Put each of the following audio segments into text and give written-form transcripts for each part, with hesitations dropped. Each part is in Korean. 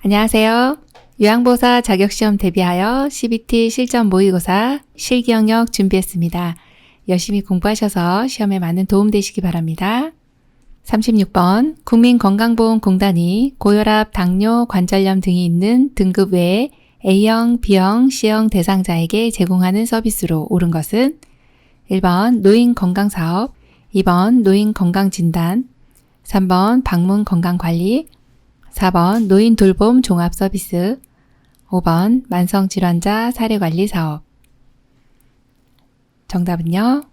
안녕하세요. 요양보호사 자격시험 대비하여 CBT 실전 모의고사 실기영역 준비했습니다. 열심히 공부하셔서 시험에 많은 도움 되시기 바랍니다. 36번 국민건강보험공단이 고혈압, 당뇨, 관절염 등이 있는 등급 외에 A형, B형, C형 대상자에게 제공하는 서비스로 옳은 것은 1번 노인건강사업, 2번 노인건강진단, 3번 방문건강관리, 4번 노인돌봄 종합서비스, 5번 만성질환자 사례관리 사업. 정답은요?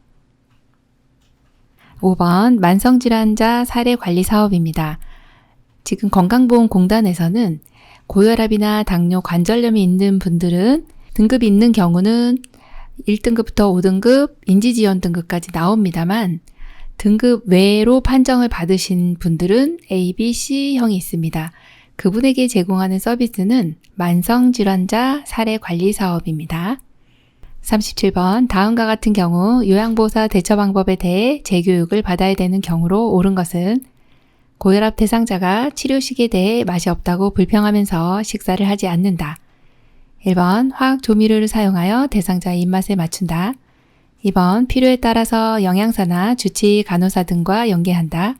5번 만성질환자 사례관리 사업입니다. 지금 건강보험공단에서는 고혈압이나 당뇨, 관절염이 있는 분들은 등급이 있는 경우는 1등급부터 5등급, 인지지원 등급까지 나옵니다만 등급 외로 판정을 받으신 분들은 A, B, C형이 있습니다. 그분에게 제공하는 서비스는 만성질환자 사례관리 사업입니다. 37번 다음과 같은 경우 요양보호사 대처 방법에 대해 재교육을 받아야 되는 경우로 옳은 것은 고혈압 대상자가 치료식에 대해 맛이 없다고 불평하면서 식사를 하지 않는다. 1번 화학 조미료를 사용하여 대상자의 입맛에 맞춘다. 2번 필요에 따라서 영양사나 주치의 간호사 등과 연계한다.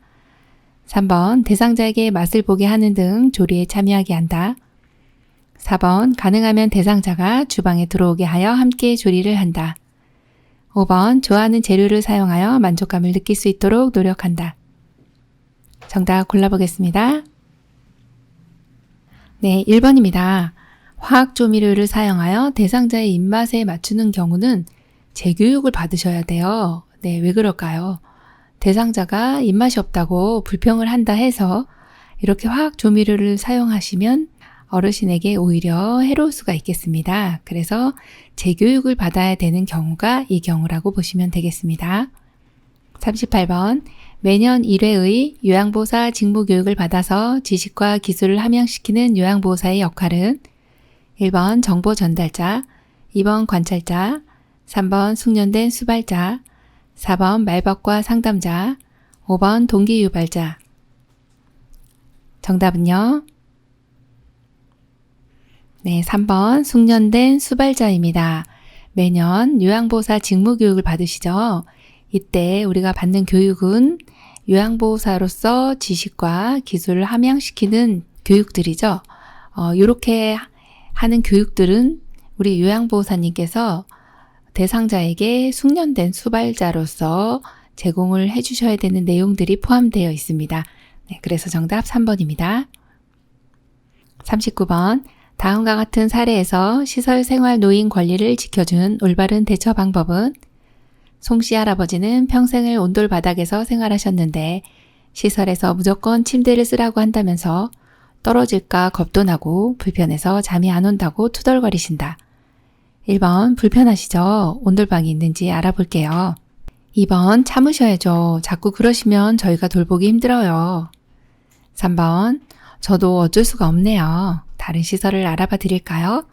3번 대상자에게 맛을 보게 하는 등 조리에 참여하게 한다. 4번 가능하면 대상자가 주방에 들어오게 하여 함께 조리를 한다. 5번 좋아하는 재료를 사용하여 만족감을 느낄 수 있도록 노력한다. 정답 골라보겠습니다. 네, 1번입니다. 화학 조미료를 사용하여 대상자의 입맛에 맞추는 경우는 재교육을 받으셔야 돼요. 네, 왜 그럴까요? 대상자가 입맛이 없다고 불평을 한다 해서 이렇게 화학 조미료를 사용하시면 어르신에게 오히려 해로울 수가 있겠습니다. 그래서 재교육을 받아야 되는 경우가 이 경우라고 보시면 되겠습니다. 38번 매년 1회의 요양보호사 직무교육을 받아서 지식과 기술을 함양시키는 요양보호사의 역할은 1번 정보 전달자, 2번 관찰자, 3번 숙련된 수발자, 4번 말벗과 상담자, 5번 동기 유발자. 정답은요? 네, 3번 숙련된 수발자입니다. 매년 요양보호사 직무교육을 받으시죠? 이때 우리가 받는 교육은 요양보호사로서 지식과 기술을 함양시키는 교육들이죠. 이렇게 하는 교육들은 우리 요양보호사님께서 대상자에게 숙련된 수발자로서 제공을 해주셔야 되는 내용들이 포함되어 있습니다. 네, 그래서 정답 3번입니다. 39번 다음과 같은 사례에서 시설 생활 노인 권리를 지켜준 올바른 대처 방법은 송씨 할아버지는 평생을 온돌 바닥에서 생활하셨는데 시설에서 무조건 침대를 쓰라고 한다면서 떨어질까 겁도 나고 불편해서 잠이 안 온다고 투덜거리신다. 1번 불편하시죠? 온돌방이 있는지 알아볼게요. 2번 참으셔야죠. 자꾸 그러시면 저희가 돌보기 힘들어요. 3번 저도 어쩔 수가 없네요. 다른 시설을 알아봐 드릴까요?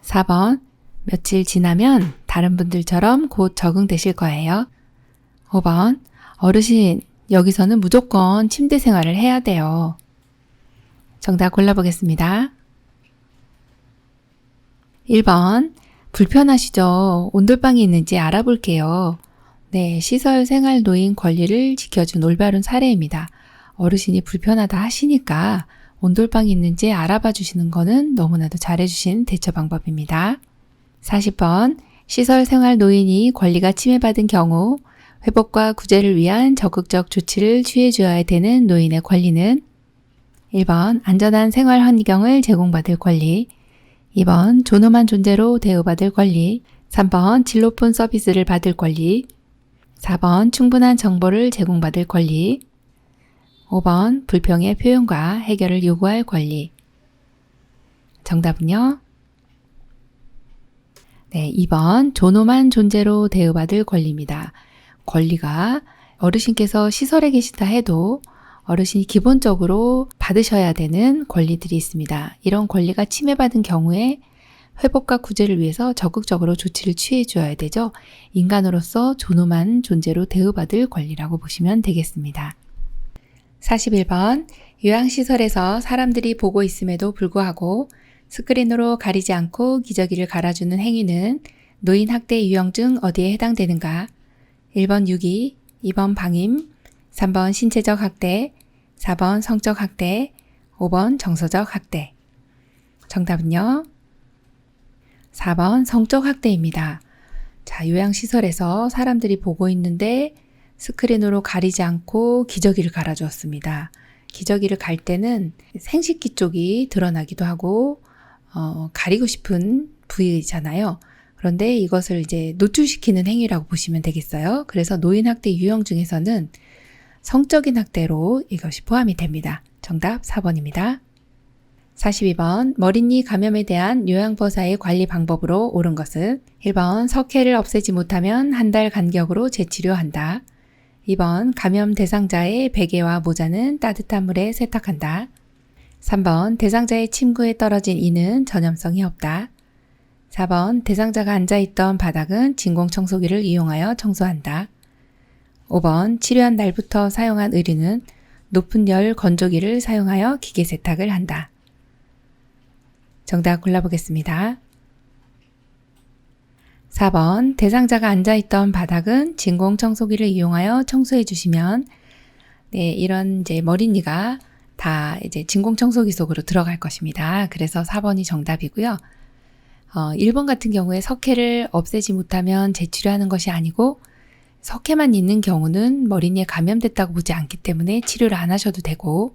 4번 며칠 지나면 다른 분들처럼 곧 적응되실 거예요. 5번 어르신 여기서는 무조건 침대 생활을 해야 돼요. 정답 골라보겠습니다. 1번 불편하시죠? 온돌방이 있는지 알아볼게요. 네, 시설 생활 노인 권리를 지켜준 올바른 사례입니다. 어르신이 불편하다 하시니까 온돌방이 있는지 알아봐 주시는 거는 너무나도 잘해주신 대처 방법입니다. 40번 시설 생활 노인이 권리가 침해받은 경우 회복과 구제를 위한 적극적 조치를 취해 주어야 되는 노인의 권리는 1번 안전한 생활 환경을 제공받을 권리, 2번 존엄한 존재로 대우받을 권리, 3번 질 높은 서비스를 받을 권리, 4번 충분한 정보를 제공받을 권리, 5번 불평의 표현과 해결을 요구할 권리. 정답은요? 네, 2번 존엄한 존재로 대우받을 권리입니다. 권리가 어르신께서 시설에 계시다 해도 어르신이 기본적으로 받으셔야 되는 권리들이 있습니다. 이런 권리가 침해받은 경우에 회복과 구제를 위해서 적극적으로 조치를 취해 주어야 되죠. 인간으로서 존엄한 존재로 대우받을 권리라고 보시면 되겠습니다. 41번 요양시설에서 사람들이 보고 있음에도 불구하고 스크린으로 가리지 않고 기저귀를 갈아주는 행위는 노인학대 유형 중 어디에 해당되는가? 1번 유기, 2번 방임, 3번 신체적 학대, 4번 성적 학대, 5번 정서적 학대. 정답은요? 4번 성적 학대입니다. 자, 요양시설에서 사람들이 보고 있는데 스크린으로 가리지 않고 기저귀를 갈아주었습니다. 기저귀를 갈 때는 생식기 쪽이 드러나기도 하고 가리고 싶은 부위잖아요. 그런데 이것을 이제 노출시키는 행위라고 보시면 되겠어요. 그래서 노인학대 유형 중에서는 성적인 학대로 이것이 포함이 됩니다. 정답 4번입니다. 42번 머릿니 감염에 대한 요양보호사의 관리 방법으로 옳은 것은 1번 석회를 없애지 못하면 한 달 간격으로 재치료한다. 2번 감염 대상자의 베개와 모자는 따뜻한 물에 세탁한다. 3번 대상자의 침구에 떨어진 이는 전염성이 없다. 4번 대상자가 앉아있던 바닥은 진공청소기를 이용하여 청소한다. 5번 치료한 날부터 사용한 의류는 높은 열 건조기를 사용하여 기계 세탁을 한다. 정답 골라보겠습니다. 4번 대상자가 앉아있던 바닥은 진공청소기를 이용하여 청소해 주시면 이런 이제 머릿니가 다 이제 진공청소기 속으로 들어갈 것입니다. 그래서 4번이 정답이고요. 1번 같은 경우에 석회를 없애지 못하면 재치료하는 것이 아니고 석회만 있는 경우는 머릿니에 감염됐다고 보지 않기 때문에 치료를 안 하셔도 되고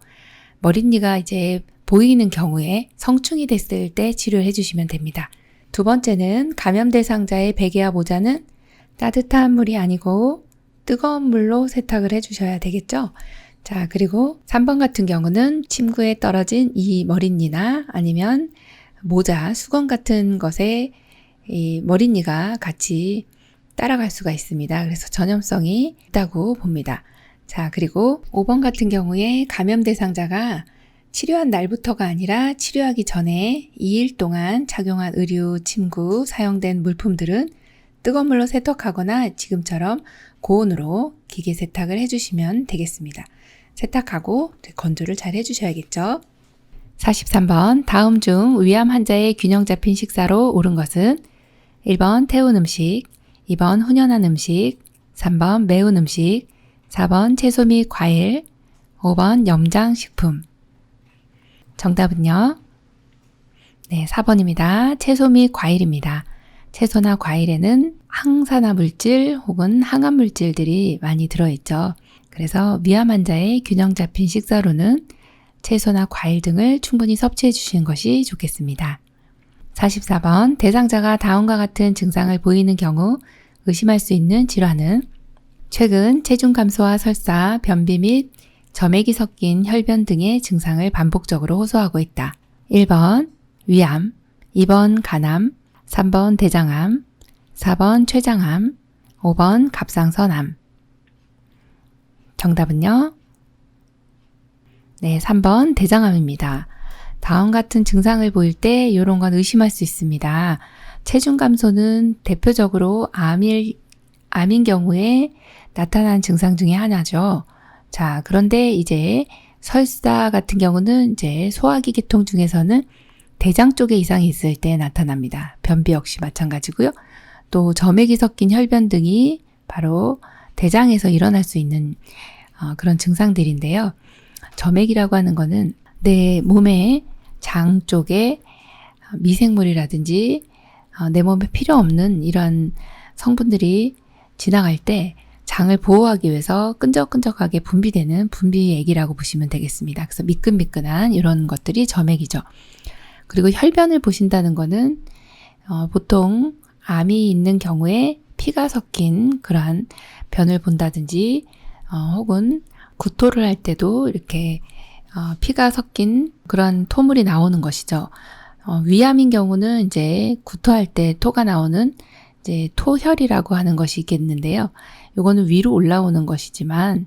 머릿니가 이제 보이는 경우에 성충이 됐을 때 치료를 해주시면 됩니다. 두 번째는 감염 대상자의 베개와 모자는 따뜻한 물이 아니고 뜨거운 물로 세탁을 해주셔야 되겠죠. 자, 그리고 3번 같은 경우는 침구에 떨어진 이 머릿니나 아니면 모자, 수건 같은 것에 이 머릿니가 같이 따라갈 수가 있습니다. 그래서 전염성이 있다고 봅니다. 자, 그리고 5번 같은 경우에 감염 대상자가 치료한 날부터가 아니라 치료하기 전에 2일 동안 착용한 의류, 침구, 사용된 물품들은 뜨거운 물로 세탁하거나 지금처럼 고온으로 기계 세탁을 해주시면 되겠습니다. 세탁하고 건조를 잘 해주셔야겠죠. 43번 다음 중 위암 환자의 균형 잡힌 식사로 옳은 것은 1번 태운 음식, 2번 훈연한 음식, 3번 매운 음식, 4번 채소 및 과일, 5번 염장식품. 정답은요? 네, 4번입니다. 채소 및 과일입니다. 채소나 과일에는 항산화 물질 혹은 항암 물질들이 많이 들어있죠. 그래서 위암 환자의 균형 잡힌 식사로는 채소나 과일 등을 충분히 섭취해 주시는 것이 좋겠습니다. 44번 대상자가 다음과 같은 증상을 보이는 경우 의심할 수 있는 질환은 최근 체중 감소와 설사, 변비 및 점액이 섞인 혈변 등의 증상을 반복적으로 호소하고 있다. 1번 위암, 2번 간암, 3번 대장암, 4번 췌장암, 5번 갑상선암. 정답은요? 네, 3번 대장암입니다. 다음 같은 증상을 보일 때 이런 건 의심할 수 있습니다. 체중 감소는 대표적으로 암인 경우에 나타난 증상 중에 하나죠. 자, 그런데 이제 설사 같은 경우는 이제 소화기 계통 중에서는 대장 쪽에 이상이 있을 때 나타납니다. 변비 역시 마찬가지고요. 또 점액이 섞인 혈변 등이 바로 대장에서 일어날 수 있는 그런 증상들인데요. 점액이라고 하는 거는 내 몸의 장 쪽에 미생물이라든지 내 몸에 필요 없는 이런 성분들이 지나갈 때 장을 보호하기 위해서 끈적끈적하게 분비되는 분비액이라고 보시면 되겠습니다. 그래서 미끈미끈한 이런 것들이 점액이죠. 그리고 혈변을 보신다는 거는 보통 암이 있는 경우에 피가 섞인 그러한 변을 본다든지 혹은 구토를 할 때도 이렇게 피가 섞인 그런 토물이 나오는 것이죠. 위암인 경우는 이제 구토할 때 토가 나오는 이제 토혈이라고 하는 것이 있겠는데요. 이거는 위로 올라오는 것이지만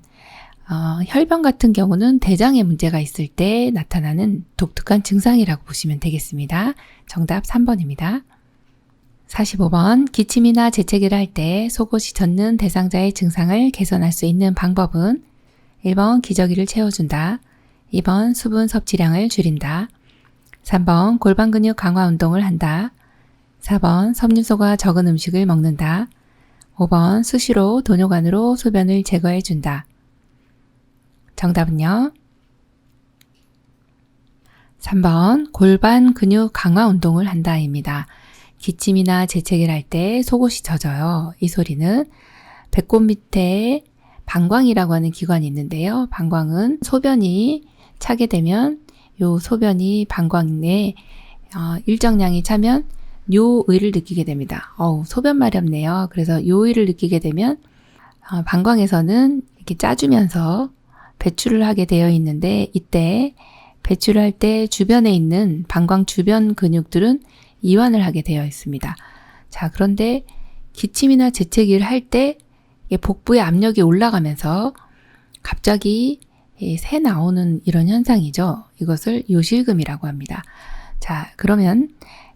혈변 같은 경우는 대장에 문제가 있을 때 나타나는 독특한 증상이라고 보시면 되겠습니다. 정답 3번입니다. 45번 기침이나 재채기를 할 때 속옷이 젖는 대상자의 증상을 개선할 수 있는 방법은 1번 기저귀를 채워준다, 2번 수분 섭취량을 줄인다. 3번 골반 근육 강화 운동을 한다. 4번 섬유소가 적은 음식을 먹는다. 5번 수시로 도뇨관으로 소변을 제거해 준다. 정답은요? 3번 골반 근육 강화 운동을 한다입니다. 기침이나 재채기를 할 때 속옷이 젖어요. 이 소리는 배꼽 밑에 방광이라고 하는 기관이 있는데요. 방광은 소변이 차게 되면 요 소변이 방광 내에 일정량이 차면 요의를 느끼게 됩니다. 소변 마렵네요. 그래서 요의를 느끼게 되면 방광에서는 이렇게 짜주면서 배출을 하게 되어 있는데 이때 배출을 할 때 주변에 있는 방광 주변 근육들은 이완을 하게 되어 있습니다. 자, 그런데 기침이나 재채기를 할 때 복부의 압력이 올라가면서 갑자기 새 나오는 이런 현상이죠. 이것을 요실금이라고 합니다. 자, 그러면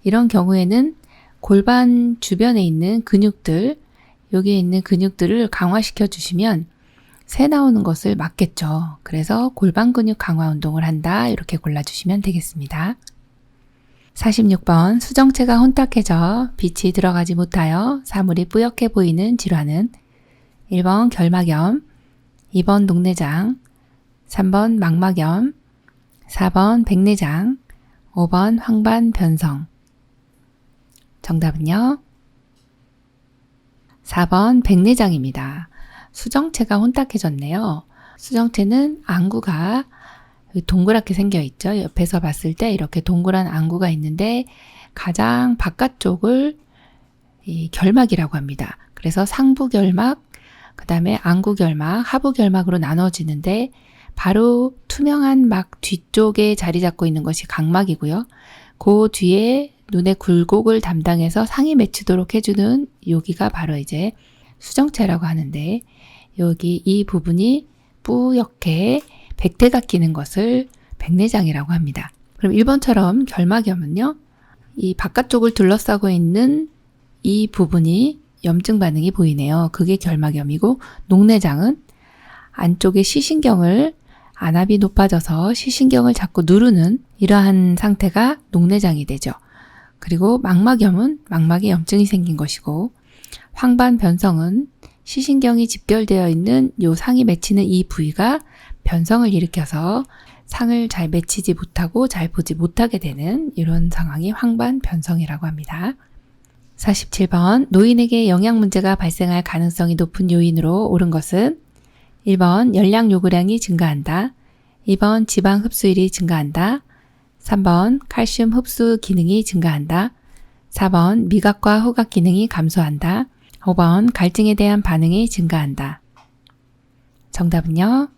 이런 경우에는 골반 주변에 있는 근육들, 여기에 있는 근육들을 강화시켜 주시면 새 나오는 것을 막겠죠. 그래서 골반 근육 강화 운동을 한다. 이렇게 골라주시면 되겠습니다. 46번 수정체가 혼탁해져 빛이 들어가지 못하여 사물이 뿌옇게 보이는 질환은 1번 결막염, 2번 녹내장, 3번 망막염, 4번 백내장, 5번 황반변성. 정답은요? 4번 백내장입니다. 수정체가 혼탁해졌네요. 수정체는 안구가 동그랗게 생겨 있죠. 옆에서 봤을 때 이렇게 동그란 안구가 있는데 가장 바깥쪽을 이 결막이라고 합니다. 그래서 상부 결막, 그 다음에 안구 결막, 하부 결막으로 나눠지는데 바로 투명한 막 뒤쪽에 자리 잡고 있는 것이 각막이고요. 그 뒤에 눈의 굴곡을 담당해서 상이 맺히도록 해주는 여기가 바로 이제 수정체라고 하는데 여기 이 부분이 뿌옇게 백태가 끼는 것을 백내장이라고 합니다. 그럼 1번처럼 결막염은요. 이 바깥쪽을 둘러싸고 있는 이 부분이 염증 반응이 보이네요. 그게 결막염이고 녹내장은 안쪽에 시신경을 안압이 높아져서 시신경을 자꾸 누르는 이러한 상태가 녹내장이 되죠. 그리고 망막염은 망막에 염증이 생긴 것이고 황반변성은 시신경이 집결되어 있는 요 상이 맺히는 이 부위가 변성을 일으켜서 상을 잘 맺히지 못하고 잘 보지 못하게 되는 이런 상황이 황반변성이라고 합니다. 47번 노인에게 영양 문제가 발생할 가능성이 높은 요인으로 옳은 것은 1번 열량 요구량이 증가한다. 2번 지방 흡수율이 증가한다. 3번 칼슘 흡수 기능이 증가한다. 4번 미각과 후각 기능이 감소한다. 5번 갈증에 대한 반응이 증가한다. 정답은요?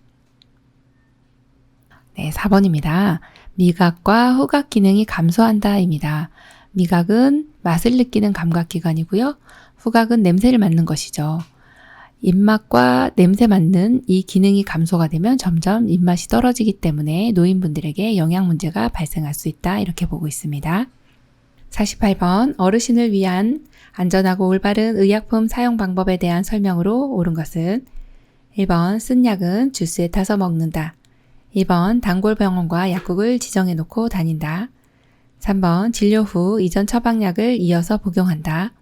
네, 4번입니다. 미각과 후각 기능이 감소한다입니다. 미각은 맛을 느끼는 감각기관이고요. 후각은 냄새를 맡는 것이죠. 입맛과 냄새 맡는 이 기능이 감소가 되면 점점 입맛이 떨어지기 때문에 노인분들에게 영양 문제가 발생할 수 있다. 이렇게 보고 있습니다. 48번 어르신을 위한 안전하고 올바른 의약품 사용 방법에 대한 설명으로 옳은 것은 1번 쓴 약은 주스에 타서 먹는다. 2번 단골병원과 약국을 지정해 놓고 다닌다. 3번 진료 후 이전 처방약을 이어서 복용한다.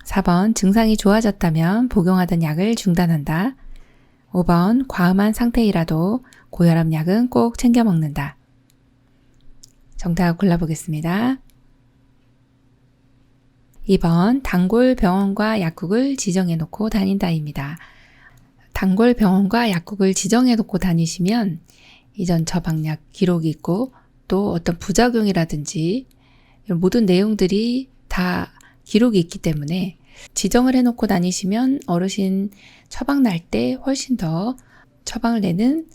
4번 증상이 좋아졌다면 복용하던 약을 중단한다. 5번 과음한 상태이라도 고혈압 약은 꼭 챙겨 먹는다. 정답 골라보겠습니다. 2번 단골병원과 약국을 지정해 놓고 다닌다입니다. 단골병원과 약국을 지정해 놓고 다니시면 이전 처방약 기록이 있고 또 어떤 부작용이라든지 이런 모든 내용들이 다 기록이 있기 때문에 지정을 해놓고 다니시면 어르신 처방 날 때 훨씬 더 처방을 내는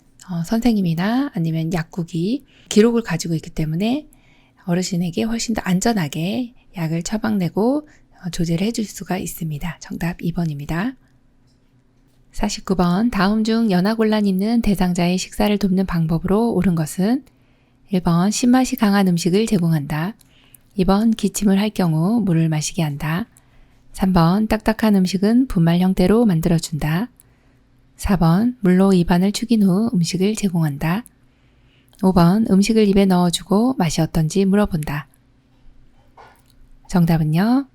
선생님이나 아니면 약국이 기록을 가지고 있기 때문에 어르신에게 훨씬 더 안전하게 약을 처방내고 조제를 해줄 수가 있습니다. 정답 2번입니다. 49번 다음 중 연화곤란 있는 대상자의 식사를 돕는 방법으로 옳은 것은 1번 신맛이 강한 음식을 제공한다. 2번 기침을 할 경우 물을 마시게 한다. 3번 딱딱한 음식은 분말 형태로 만들어준다. 4번 물로 입안을 축인 후 음식을 제공한다. 5번 음식을 입에 넣어주고 맛이 어떤지 물어본다. 정답은요?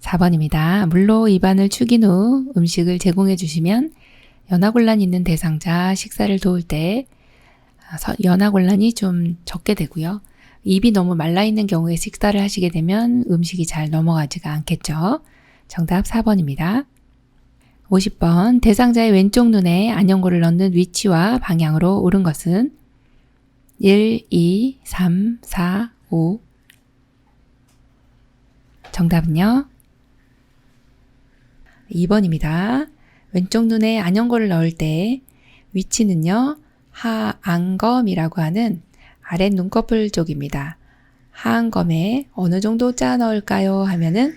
4번입니다. 물로 입안을 축인 후 음식을 제공해 주시면 연하곤란 있는 대상자 식사를 도울 때 연하곤란이 좀 적게 되고요. 입이 너무 말라있는 경우에 식사를 하시게 되면 음식이 잘 넘어가지가 않겠죠. 정답 4번입니다. 50번 대상자의 왼쪽 눈에 안연고를 넣는 위치와 방향으로 옳은 것은 1, 2, 3, 4, 5. 정답은요? 2번입니다. 왼쪽 눈에 안연고를 넣을 때 위치는요. 하안검이라고 하는 아래 눈꺼풀 쪽입니다. 하안검에 어느 정도 짜 넣을까요? 하면은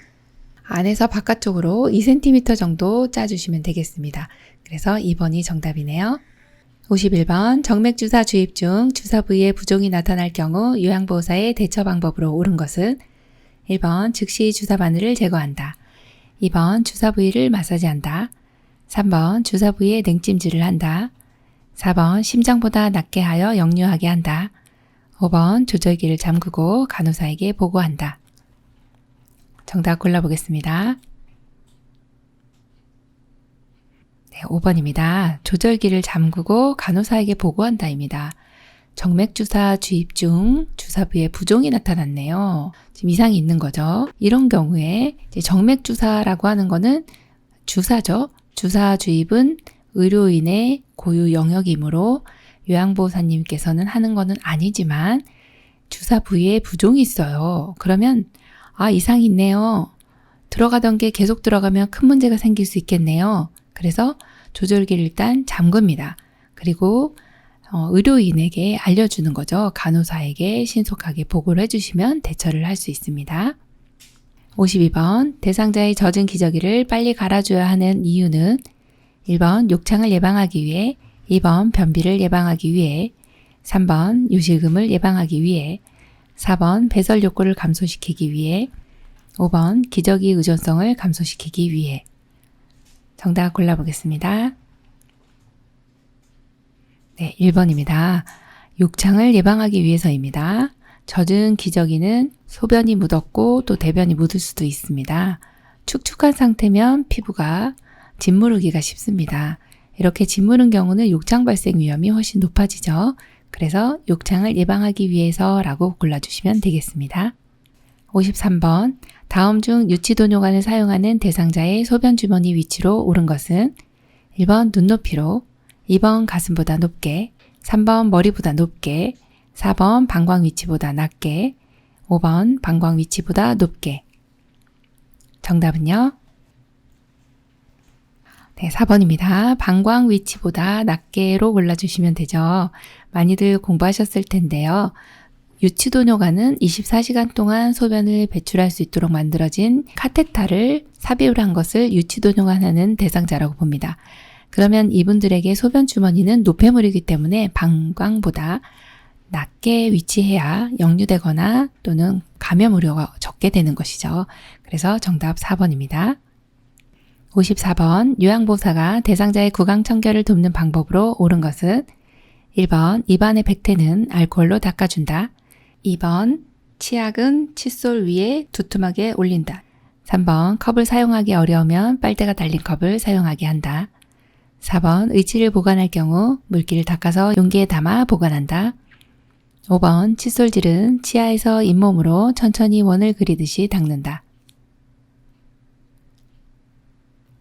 안에서 바깥쪽으로 2cm 정도 짜주시면 되겠습니다. 그래서 2번이 정답이네요. 51번 정맥주사 주입 중 주사 부위에 부종이 나타날 경우 요양보호사의 대처 방법으로 옳은 것은 1번 즉시 주사 바늘을 제거한다. 2번 주사 부위를 마사지한다. 3번 주사 부위에 냉찜질을 한다. 4번 심장보다 낮게 하여 역류하게 한다. 5번 조절기를 잠그고 간호사에게 보고한다. 정답 골라보겠습니다. 네, 5번입니다. 조절기를 잠그고 간호사에게 보고한다입니다. 정맥주사 주입 중 주사 부위에 부종이 나타났네요. 지금 이상이 있는 거죠. 이런 경우에 이제 정맥주사라고 하는 거는 주사죠. 주사 주입은 의료인의 고유 영역이므로 요양보호사님께서는 하는 거는 아니지만 주사 부위에 부종이 있어요. 그러면 이상이 있네요. 들어가던 게 계속 들어가면 큰 문제가 생길 수 있겠네요. 그래서 조절기를 일단 잠급니다. 그리고 의료인에게 알려주는 거죠. 간호사에게 신속하게 보고를 해주시면 대처를 할 수 있습니다. 52번 대상자의 젖은 기저귀를 빨리 갈아줘야 하는 이유는 1번 욕창을 예방하기 위해, 2번 변비를 예방하기 위해, 3번 요실금을 예방하기 위해, 4번 배설 욕구를 감소시키기 위해, 5번 기저귀 의존성을 감소시키기 위해. 정답 골라보겠습니다. 네, 1번입니다. 욕창을 예방하기 위해서입니다. 젖은 기저귀는 소변이 묻었고 또 대변이 묻을 수도 있습니다. 축축한 상태면 피부가 짓무르기가 쉽습니다. 이렇게 짓무른 경우는 욕창 발생 위험이 훨씬 높아지죠. 그래서 욕창을 예방하기 위해서라고 골라주시면 되겠습니다. 53번 다음 중 유치도뇨관을 사용하는 대상자의 소변 주머니 위치로 옳은 것은 1번 눈높이로, 2번 가슴보다 높게, 3번 머리보다 높게, 4번 방광 위치보다 낮게, 5번 방광 위치보다 높게. 정답은요? 네, 4번입니다. 방광 위치보다 낮게로 골라주시면 되죠. 많이들 공부하셨을 텐데요. 유치도뇨관은 24시간 동안 소변을 배출할 수 있도록 만들어진 카테타를 삽입을 한 것을 유치도뇨관 하는 대상자라고 봅니다. 그러면 이분들에게 소변 주머니는 노폐물이기 때문에 방광보다 낮게 위치해야 역류되거나 또는 감염 우려가 적게 되는 것이죠. 그래서 정답 4번입니다. 54번 요양보호사가 대상자의 구강 청결을 돕는 방법으로 옳은 것은 1번 입안의 백태는 알코올로 닦아준다. 2번 치약은 칫솔 위에 두툼하게 올린다. 3번 컵을 사용하기 어려우면 빨대가 달린 컵을 사용하게 한다. 4번 의치를 보관할 경우 물기를 닦아서 용기에 담아 보관한다. 5번 칫솔질은 치아에서 잇몸으로 천천히 원을 그리듯이 닦는다.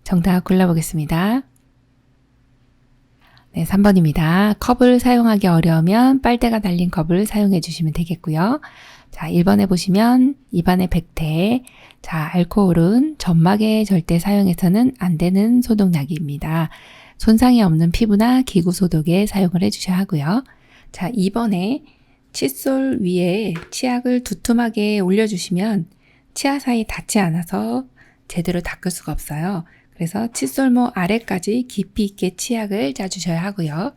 정답 골라보겠습니다. 네, 3번입니다. 컵을 사용하기 어려우면 빨대가 달린 컵을 사용해 주시면 되겠고요. 자, 1번에 보시면 입안의 백태. 자, 알코올은 점막에 절대 사용해서는 안 되는 소독약입니다. 손상이 없는 피부나 기구 소독에 사용을 해주셔야 하고요. 자, 2번에 칫솔 위에 치약을 두툼하게 올려주시면 치아 사이 닿지 않아서 제대로 닦을 수가 없어요. 그래서 칫솔모 아래까지 깊이 있게 치약을 짜주셔야 하고요.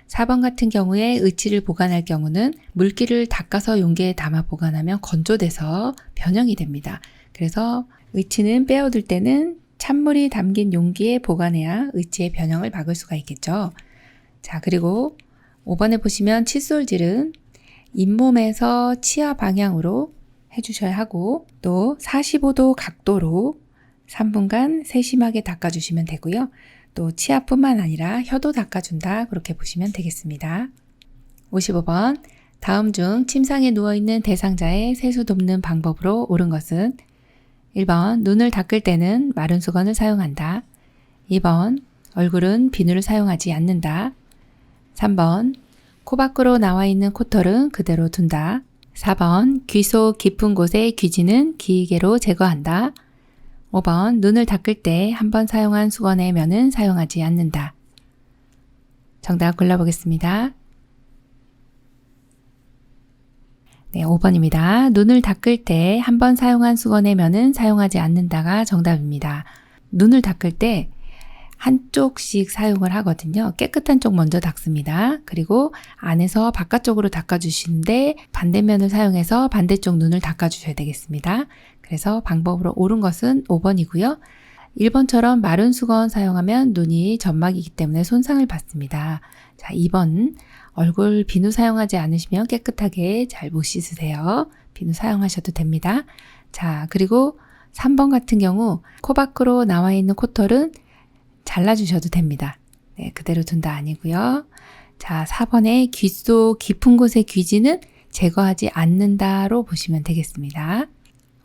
4번 같은 경우에 의치를 보관할 경우는 물기를 닦아서 용기에 담아 보관하면 건조돼서 변형이 됩니다. 그래서 의치는 빼어둘 때는 찬물이 담긴 용기에 보관해야 의치의 변형을 막을 수가 있겠죠. 자, 그리고 5번에 보시면 칫솔질은 잇몸에서 치아 방향으로 해주셔야 하고 또 45도 각도로 3분간 세심하게 닦아주시면 되고요. 또 치아뿐만 아니라 혀도 닦아준다 그렇게 보시면 되겠습니다. 55번 다음 중 침상에 누워있는 대상자의 세수 돕는 방법으로 옳은 것은 1번 눈을 닦을 때는 마른 수건을 사용한다. 2번 얼굴은 비누를 사용하지 않는다. 3번 코 밖으로 나와 있는 코털은 그대로 둔다. 4번 귀 속 깊은 곳의 귀지는 기계로 제거한다. 5번 눈을 닦을 때 한 번 사용한 수건의 면은 사용하지 않는다. 정답 골라보겠습니다. 네, 5번입니다. 눈을 닦을 때 한 번 사용한 수건의 면은 사용하지 않는다가 정답입니다. 눈을 닦을 때 한쪽씩 사용을 하거든요. 깨끗한 쪽 먼저 닦습니다. 그리고 안에서 바깥쪽으로 닦아주시는데 반대면을 사용해서 반대쪽 눈을 닦아주셔야 되겠습니다. 그래서 방법으로 옳은 것은 5번이고요. 1번처럼 마른 수건 사용하면 눈이 점막이기 때문에 손상을 받습니다. 자, 2번 얼굴 비누 사용하지 않으시면 깨끗하게 잘 못 씻으세요. 비누 사용하셔도 됩니다. 자, 그리고 3번 같은 경우 코 밖으로 나와 있는 코털은 잘라주셔도 됩니다. 네, 그대로 둔다 아니고요. 자, 4번에 귀 속 깊은 곳의 귀지는 제거하지 않는다로 보시면 되겠습니다.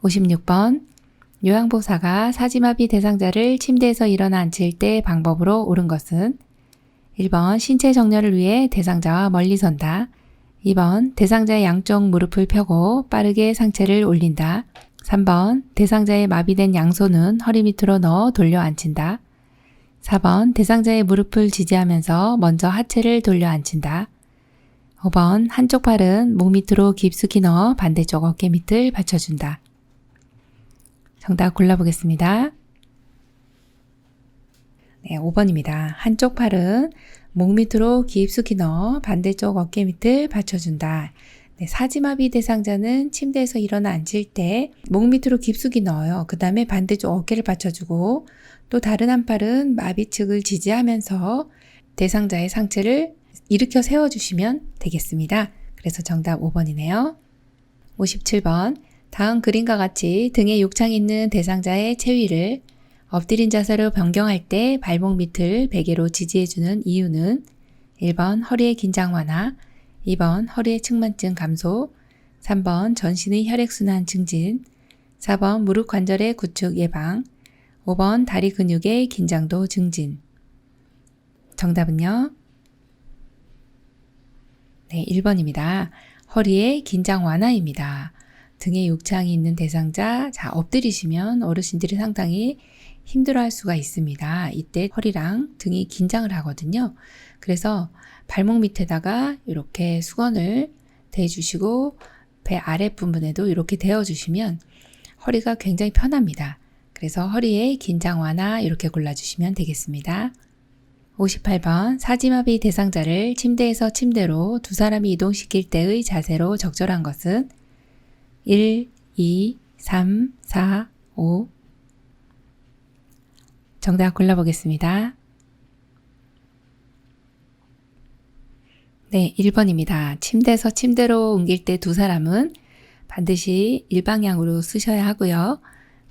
56번 요양보호사가 사지마비 대상자를 침대에서 일어나 앉힐 때 방법으로 옳은 것은 1번 신체 정렬을 위해 대상자와 멀리 선다. 2번 대상자의 양쪽 무릎을 펴고 빠르게 상체를 올린다. 3번 대상자의 마비된 양손은 허리 밑으로 넣어 돌려 앉힌다. 4번 대상자의 무릎을 지지하면서 먼저 하체를 돌려 앉힌다. 5번 한쪽 팔은 목 밑으로 깊숙이 넣어 반대쪽 어깨 밑을 받쳐준다. 정답 골라보겠습니다. 네, 5번입니다. 한쪽 팔은 목 밑으로 깊숙이 넣어 반대쪽 어깨 밑을 받쳐준다. 네, 사지마비 대상자는 침대에서 일어나 앉을 때 목 밑으로 깊숙이 넣어요. 그 다음에 반대쪽 어깨를 받쳐주고 또 다른 한 팔은 마비 측을 지지하면서 대상자의 상체를 일으켜 세워주시면 되겠습니다. 그래서 정답 5번이네요. 57번 다음 그림과 같이 등에 욕창이 있는 대상자의 체위를 엎드린 자세로 변경할 때 발목 밑을 베개로 지지해주는 이유는 1번 허리의 긴장 완화, 2번 허리의 측만증 감소, 3번 전신의 혈액순환 증진, 4번 무릎 관절의 구축 예방, 5번 다리 근육의 긴장도 증진. 정답은요? 네, 1번입니다. 허리의 긴장 완화입니다. 등에 욕창이 있는 대상자, 자, 엎드리시면 어르신들이 상당히 힘들어할 수가 있습니다. 이때 허리랑 등이 긴장을 하거든요. 그래서 발목 밑에다가 이렇게 수건을 대주시고 배 아랫부분에도 이렇게 대어주시면 허리가 굉장히 편합니다. 그래서 허리에 긴장 완화 이렇게 골라주시면 되겠습니다. 58번 사지마비 대상자를 침대에서 침대로 두 사람이 이동시킬 때의 자세로 적절한 것은 1, 2, 3, 4, 5. 정답 골라보겠습니다. 네, 1번입니다. 침대에서 침대로 옮길 때 두 사람은 반드시 일방향으로 쓰셔야 하고요.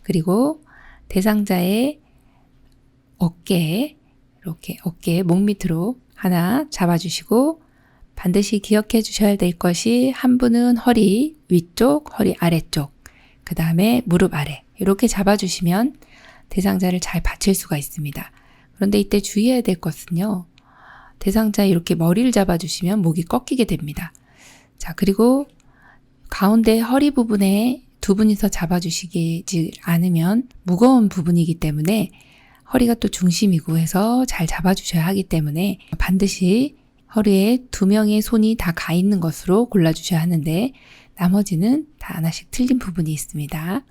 그리고 대상자의 어깨, 이렇게 어깨 목 밑으로 하나 잡아주시고 반드시 기억해 주셔야 될 것이 한 분은 허리 위쪽, 허리 아래쪽, 그 다음에 무릎 아래 이렇게 잡아주시면 대상자를 잘 받칠 수가 있습니다. 그런데 이때 주의해야 될 것은요. 대상자 이렇게 머리를 잡아주시면 목이 꺾이게 됩니다. 자, 그리고 가운데 허리 부분에 두 분이서 잡아주시지 않으면 무거운 부분이기 때문에 허리가 또 중심이고 해서 잘 잡아주셔야 하기 때문에 반드시 허리에 두 명의 손이 다 가 있는 것으로 골라주셔야 하는데 나머지는 다 하나씩 틀린 부분이 있습니다.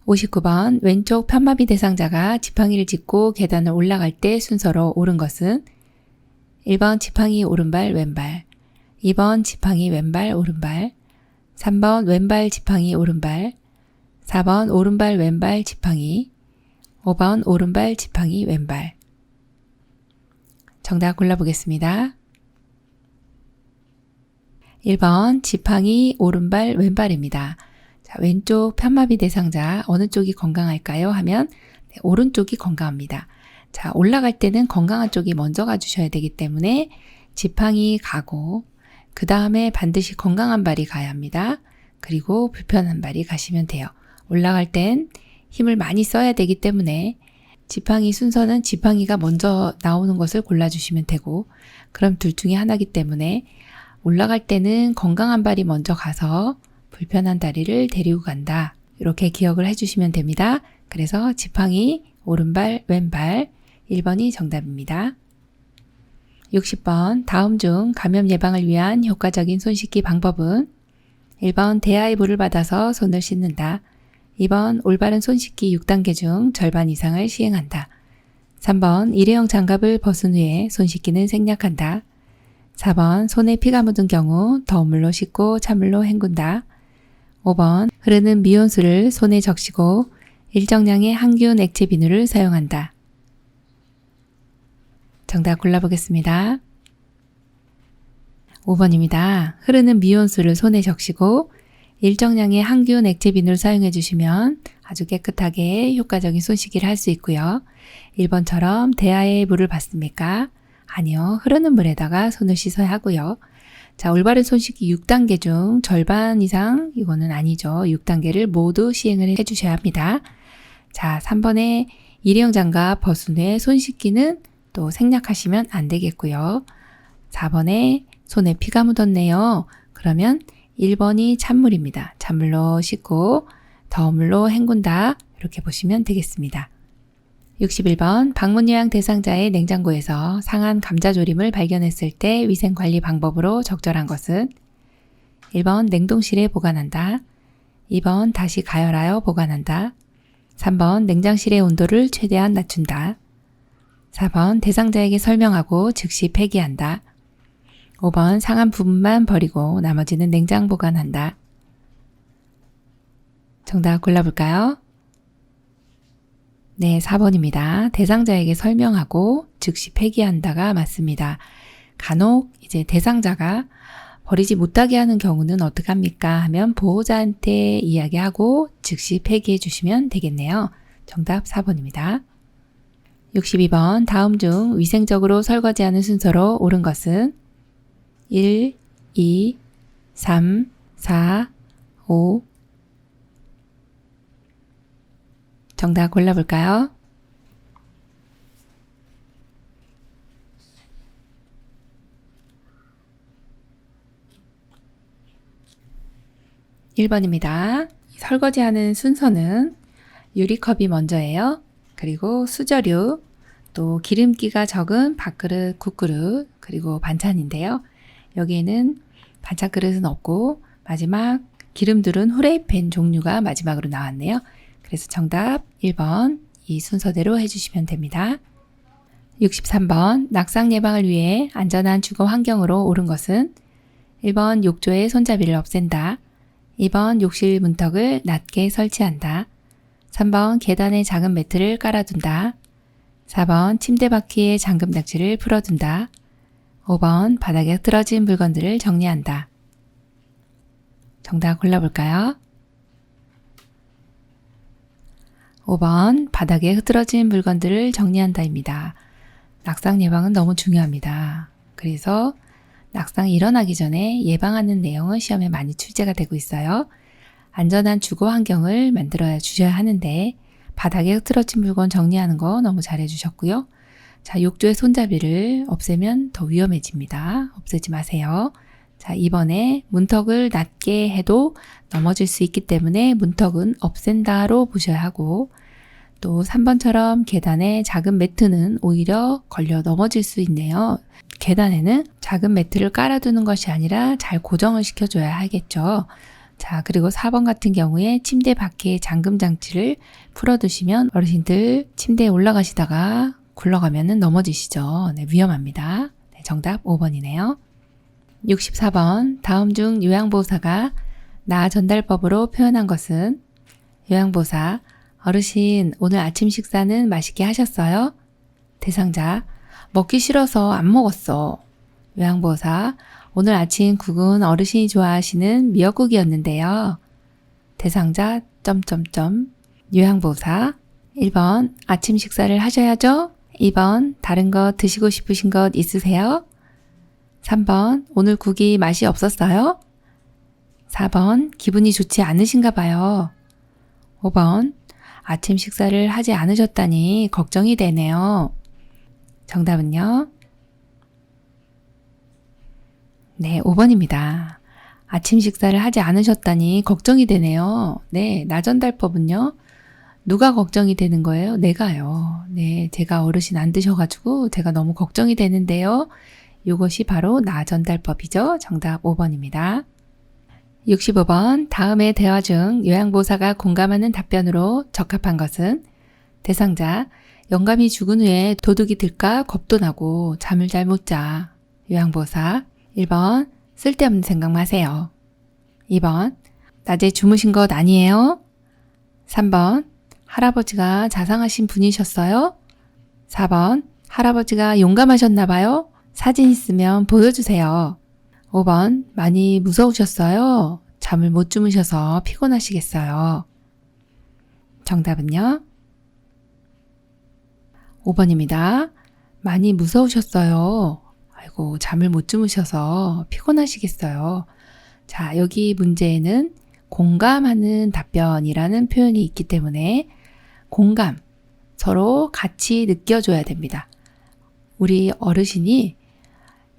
59번 왼쪽 편마비 대상자가 지팡이를 짚고 계단을 올라갈 때 순서로 옳은 것은 1번 지팡이 오른발 왼발, 2번 지팡이 왼발 오른발, 3번 왼발 지팡이 오른발, 4번 오른발 왼발 지팡이, 5번 오른발 지팡이 왼발. 정답 골라보겠습니다. 1번 지팡이 오른발 왼발입니다. 자, 왼쪽 편마비 대상자 어느 쪽이 건강할까요? 하면 네, 오른쪽이 건강합니다. 자, 올라갈 때는 건강한 쪽이 먼저 가주셔야 되기 때문에 지팡이 가고 그 다음에 반드시 건강한 발이 가야 합니다. 그리고 불편한 발이 가시면 돼요. 올라갈 땐 힘을 많이 써야 되기 때문에 지팡이 순서는 지팡이가 먼저 나오는 것을 골라주시면 되고 그럼 둘 중에 하나이기 때문에 올라갈 때는 건강한 발이 먼저 가서 불편한 다리를 데리고 간다. 이렇게 기억을 해주시면 됩니다. 그래서 지팡이 오른발 왼발 1번이 정답입니다. 60번 다음 중 감염 예방을 위한 효과적인 손 씻기 방법은 1번 대야의 물을 받아서 손을 씻는다. 2번 올바른 손 씻기 6단계 중 절반 이상을 시행한다. 3번 일회용 장갑을 벗은 후에 손 씻기는 생략한다. 4번 손에 피가 묻은 경우 더운 물로 씻고 찬물로 헹군다. 5번 흐르는 미온수를 손에 적시고 일정량의 항균 액체 비누를 사용한다. 정답 골라보겠습니다. 5번입니다. 흐르는 미온수를 손에 적시고 일정량의 항균 액체 비누를 사용해 주시면 아주 깨끗하게 효과적인 손 씻기를 할 수 있고요. 1번처럼 대야의 물을 받습니까? 아니요. 흐르는 물에다가 손을 씻어야 하고요. 자, 올바른 손 씻기 6단계 중 절반 이상 이거는 아니죠. 6단계를 모두 시행을 해 주셔야 합니다. 자, 3번에 일회용 장갑 벗은 후에 손 씻기는 또 생략하시면 안 되겠고요. 4번에 손에 피가 묻었네요. 그러면 1번이 찬물입니다. 찬물로 씻고 더운 물로 헹군다. 이렇게 보시면 되겠습니다. 61번 방문 요양 대상자의 냉장고에서 상한 감자조림을 발견했을 때 위생관리 방법으로 적절한 것은 1번 냉동실에 보관한다. 2번 다시 가열하여 보관한다. 3번 냉장실의 온도를 최대한 낮춘다. 4번 대상자에게 설명하고 즉시 폐기한다. 5번 상한 부분만 버리고 나머지는 냉장 보관한다. 정답 골라볼까요? 네, 4번입니다. 대상자에게 설명하고 즉시 폐기한다가 맞습니다. 간혹 이제 대상자가 버리지 못하게 하는 경우는 어떻게 합니까? 하면 보호자한테 이야기하고 즉시 폐기해 주시면 되겠네요. 정답 4번입니다. 62번 다음 중 위생적으로 설거지하는 순서로 옳은 것은 1, 2, 3, 4, 5 정답 골라볼까요? (1번입니다) 설거지하는 순서는 유리컵이 먼저예요. 그리고 수저류, 또 기름기가 적은 밥그릇, 국그릇, 그리고 반찬인데요. 여기에는 반찬 그릇은 없고 마지막 기름 두른 후레이팬 종류가 마지막으로 나왔네요. 그래서 정답 1번 이 순서대로 해주시면 됩니다. 63번 낙상 예방을 위해 안전한 주거 환경으로 옳은 것은 1번 욕조의 손잡이를 없앤다. 2번 욕실 문턱을 낮게 설치한다. 3번 계단에 작은 매트를 깔아둔다. 4번 침대 바퀴에 잠금 낚시를 풀어둔다. 5번 바닥에 흐트러진 물건들을 정리한다. 정답 골라볼까요? 5번 바닥에 흐트러진 물건들을 정리한다입니다. 낙상 예방은 너무 중요합니다. 그래서 낙상이 일어나기 전에 예방하는 내용은 시험에 많이 출제가 되고 있어요. 안전한 주거 환경을 만들어 주셔야 하는데 바닥에 흐트러진 물건 정리하는 거 너무 잘해 주셨고요. 자, 욕조의 손잡이를 없애면 더 위험해집니다. 없애지 마세요. 자, 이번에 문턱을 낮게 해도 넘어질 수 있기 때문에 문턱은 없앤다로 보셔야 하고 또 3번처럼 계단에 작은 매트는 오히려 걸려 넘어질 수 있네요. 계단에는 작은 매트를 깔아두는 것이 아니라 잘 고정을 시켜줘야 하겠죠. 자, 그리고 4번 같은 경우에 침대 바퀴에 잠금 장치를 풀어두시면 어르신들 침대에 올라가시다가 굴러가면 넘어지시죠. 네, 위험합니다. 네, 정답 5번이네요. 64번 다음 중 요양보호사가 나 전달법으로 표현한 것은 요양보호사 어르신 오늘 아침 식사는 맛있게 하셨어요? 대상자 먹기 싫어서 안 먹었어. 요양보호사 오늘 아침 국은 어르신이 좋아하시는 미역국이었는데요. 대상자 점점점 요양보호사 1번 아침 식사를 하셔야죠. 2번 다른 거 드시고 싶으신 것 있으세요? 3번 오늘 국이 맛이 없었어요? 4번 기분이 좋지 않으신가 봐요. 5번 아침 식사를 하지 않으셨다니 걱정이 되네요. 정답은요? 네, 5번입니다. 아침 식사를 하지 않으셨다니 걱정이 되네요. 네, 나전달법은요. 누가 걱정이 되는 거예요? 내가요. 네, 제가 어르신 안 드셔가지고 제가 너무 걱정이 되는데요. 이것이 바로 나전달법이죠. 정답 5번입니다. 65번 다음의 대화 중 요양보호사가 공감하는 답변으로 적합한 것은 대상자 영감이 죽은 후에 도둑이 들까 겁도 나고 잠을 잘 못 자. 요양보호사 1번 쓸데없는 생각 마세요. 2번 낮에 주무신 것 아니에요? 3번 할아버지가 자상하신 분이셨어요? 4번 할아버지가 용감하셨나 봐요? 사진 있으면 보여주세요. 5번 많이 무서우셨어요? 잠을 못 주무셔서 피곤하시겠어요. 정답은요? 5번입니다. 많이 무서우셨어요. 아이고, 잠을 못 주무셔서 피곤하시겠어요. 자, 여기 문제에는 공감하는 답변이라는 표현이 있기 때문에 공감, 서로 같이 느껴줘야 됩니다. 우리 어르신이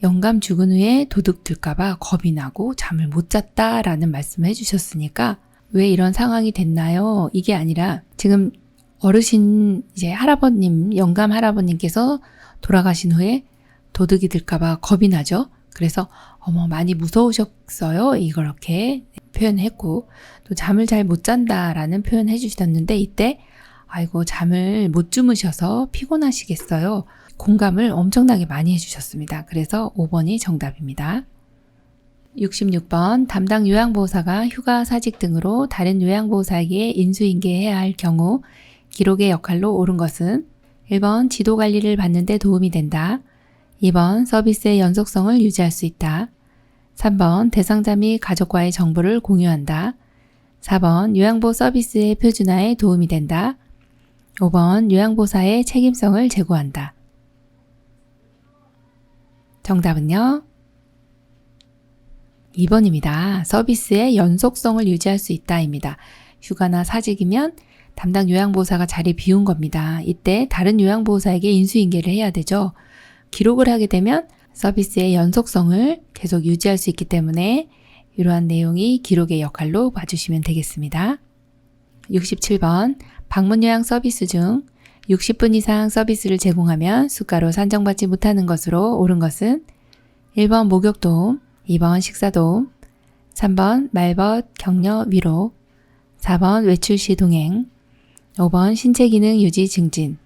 영감 죽은 후에 도둑 들까봐 겁이 나고 잠을 못 잤다라는 말씀을 해주셨으니까 왜 이런 상황이 됐나요? 이게 아니라 지금 어르신 이제 할아버님, 영감 할아버님께서 돌아가신 후에 도둑이 들까봐 겁이 나죠. 그래서 어머 많이 무서우셨어요. 이렇게 표현했고 또 잠을 잘 못 잔다라는 표현 해주셨는데 이때 아이고 잠을 못 주무셔서 피곤하시겠어요. 공감을 엄청나게 많이 해주셨습니다. 그래서 5번이 정답입니다. 66번 담당 요양보호사가 휴가 사직 등으로 다른 요양보호사에게 인수인계해야 할 경우 기록의 역할로 옳은 것은 1번 지도관리를 받는 데 도움이 된다. 2번 서비스의 연속성을 유지할 수 있다. 3번 대상자 및 가족과의 정보를 공유한다. 4번 요양보호 서비스의 표준화에 도움이 된다. 5번 요양보호사의 책임성을 제고한다. 정답은요? 2번입니다. 서비스의 연속성을 유지할 수 있다입니다. 휴가나 사직이면 담당 요양보호사가 자리 비운 겁니다. 이때 다른 요양보호사에게 인수인계를 해야 되죠. 기록을 하게 되면 서비스의 연속성을 계속 유지할 수 있기 때문에 이러한 내용이 기록의 역할로 봐주시면 되겠습니다. 67번 방문요양 서비스 중 60분 이상 서비스를 제공하면 수가로 산정받지 못하는 것으로 옳은 것은 1번 목욕도움, 2번 식사도움, 3번 말벗 격려 위로, 4번 외출 시 동행, 5번 신체 기능 유지 증진.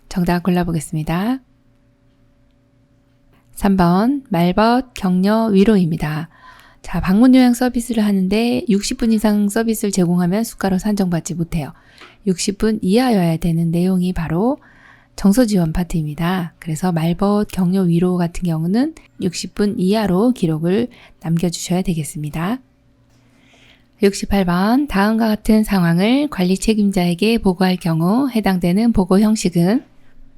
정답 골라보겠습니다. 3번 말벗 격려 위로입니다. 자, 방문요양 서비스를 하는데 60분 이상 서비스를 제공하면 수가로 산정받지 못해요. 60분 이하여야 되는 내용이 바로 정서지원 파트입니다. 그래서 말벗 격려 위로 같은 경우는 60분 이하로 기록을 남겨주셔야 되겠습니다. 68번 다음과 같은 상황을 관리 책임자에게 보고할 경우 해당되는 보고 형식은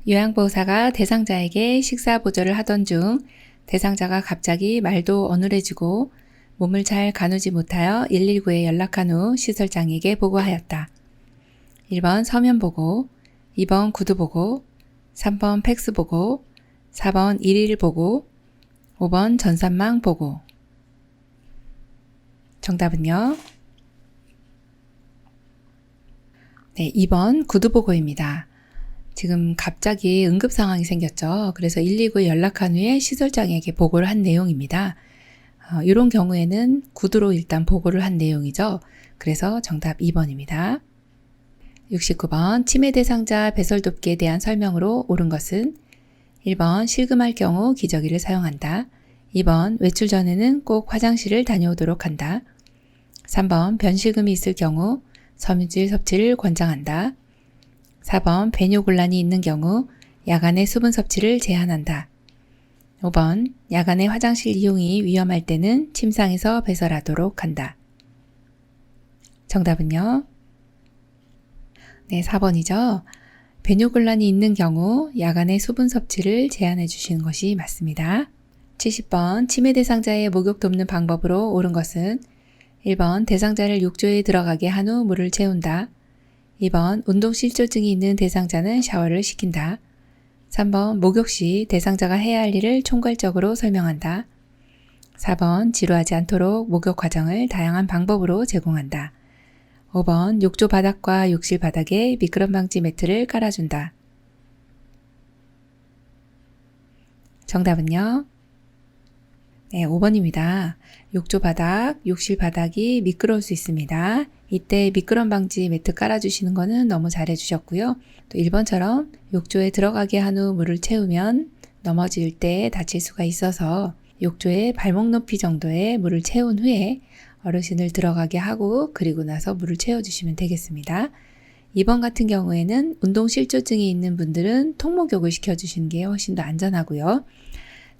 요양보호사가 대상자에게 식사 보조를 하던 중 대상자가 갑자기 말도 어눌해지고 몸을 잘 가누지 못하여 119에 연락한 후 시설장에게 보고하였다. 1번 서면 보고, 2번 구두 보고, 3번 팩스 보고, 4번 일일 보고, 5번 전산망 보고. 정답은요? 네, 2번 구두 보고입니다. 지금 갑자기 응급 상황이 생겼죠. 그래서 119에 연락한 후에 시설장에게 보고를 한 내용입니다. 이런 경우에는 구두로 일단 보고를 한 내용이죠. 그래서 정답 2번입니다. 69번 치매 대상자 배설 돕기에 대한 설명으로 옳은 것은 1번 실금할 경우 기저귀를 사용한다. 2번 외출 전에는 꼭 화장실을 다녀오도록 한다. 3번 변실금이 있을 경우 섬유질 섭취를 권장한다. 4번 배뇨곤란이 있는 경우 야간의 수분 섭취를 제한한다. 5번, 야간에 화장실 이용이 위험할 때는 침상에서 배설하도록 한다. 정답은요? 네, 4번이죠. 배뇨곤란이 있는 경우 야간의 수분 섭취를 제한해 주시는 것이 맞습니다. 70번, 치매 대상자의 목욕 돕는 방법으로 옳은 것은 1번, 대상자를 욕조에 들어가게 한 후 물을 채운다. 2번, 운동실조증이 있는 대상자는 샤워를 시킨다. 3번, 목욕 시 대상자가 해야 할 일을 총괄적으로 설명한다. 4번, 지루하지 않도록 목욕 과정을 다양한 방법으로 제공한다. 5번, 욕조 바닥과 욕실 바닥에 미끄럼 방지 매트를 깔아준다. 정답은요? 네, 5번입니다. 욕조 바닥, 욕실 바닥이 미끄러울 수 있습니다. 이때 미끄럼 방지 매트 깔아주시는 거는 너무 잘해주셨고요. 또 1번처럼 욕조에 들어가게 한 후 물을 채우면 넘어질 때 다칠 수가 있어서 욕조에 발목 높이 정도의 물을 채운 후에 어르신을 들어가게 하고 그리고 나서 물을 채워주시면 되겠습니다. 2번 같은 경우에는 운동실조증이 있는 분들은 통목욕을 시켜주시는 게 훨씬 더 안전하고요.